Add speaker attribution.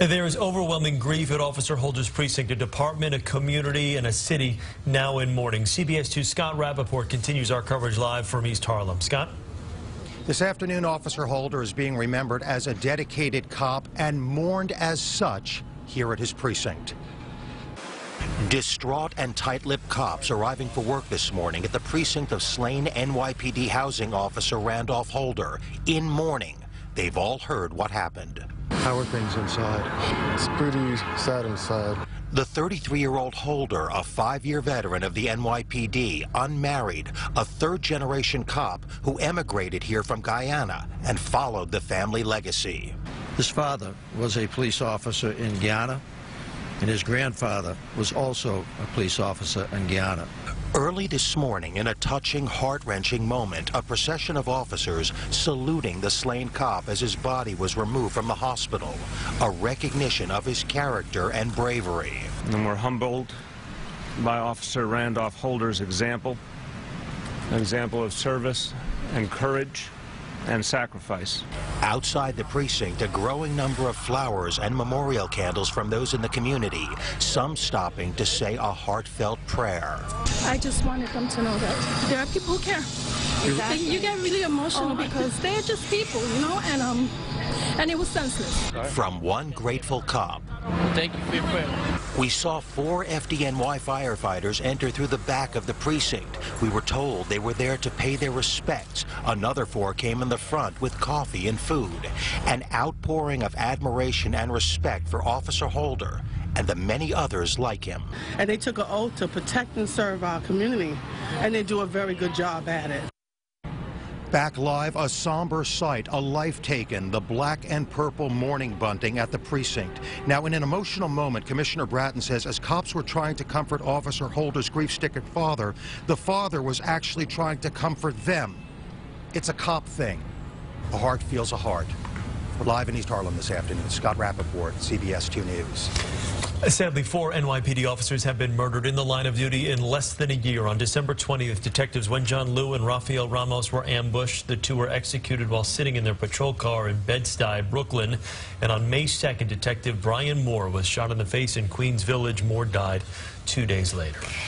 Speaker 1: There is overwhelming grief at Officer Holder's precinct, a department, a community, and a city now in mourning. CBS 2's Scott Rapoport continues our coverage live from East Harlem. Scott?
Speaker 2: This afternoon, Officer Holder is being remembered as a dedicated cop and mourned as such here at his precinct. Distraught and tight-lipped cops arriving for work this morning at the precinct of slain NYPD housing officer Randolph Holder. In mourning, they've all heard what happened.
Speaker 3: How are things inside? It's pretty sad inside.
Speaker 2: The 33-year-old Holder, a 5-year veteran of the NYPD, unmarried, a third-generation cop who emigrated here from Guyana and followed the family legacy.
Speaker 4: His father was a police officer in Guyana, and his grandfather was also a police officer in Guyana.
Speaker 2: Early this morning, in a touching, heart-wrenching moment, a procession of officers saluting the slain cop as his body was removed from the hospital, a recognition of his character and bravery.
Speaker 5: And we're humbled by Officer Randolph Holder's example, an example of service and courage and sacrifice.
Speaker 2: Outside the precinct, a growing number of flowers and memorial candles from those in the community, some stopping to say a heartfelt prayer.
Speaker 6: I just wanted them to know that there are people who care. Exactly. You get really emotional because they're just people, you know, and it was senseless.
Speaker 2: From one grateful cop.
Speaker 7: Thank you for your prayer.
Speaker 2: We saw 4 FDNY firefighters enter through the back of the precinct. We were told they were there to pay their respects. Another 4 came in the front with coffee and food. An outpouring of admiration and respect for Officer Holder and the many others like him.
Speaker 8: And they took an oath to protect and serve our community, and they do a very good job at it.
Speaker 2: Back live, a somber sight, a life taken, the black and purple mourning bunting at the precinct. Now, in an emotional moment, Commissioner Bratton says as cops were trying to comfort Officer Holder's grief-stricken father, the father was actually trying to comfort them. It's a cop thing. A heart feels a heart. We're live in East Harlem this afternoon. Scott Rapoport, CBS 2 News.
Speaker 1: Sadly, 4 NYPD officers have been murdered in the line of duty in less than a year. On December 20th, detectives Wenjon Liu and Rafael Ramos were ambushed. The 2 were executed while sitting in their patrol car in Bed-Stuy, Brooklyn. And on May 2nd, Detective Brian Moore was shot in the face in Queens Village. Moore died 2 days later.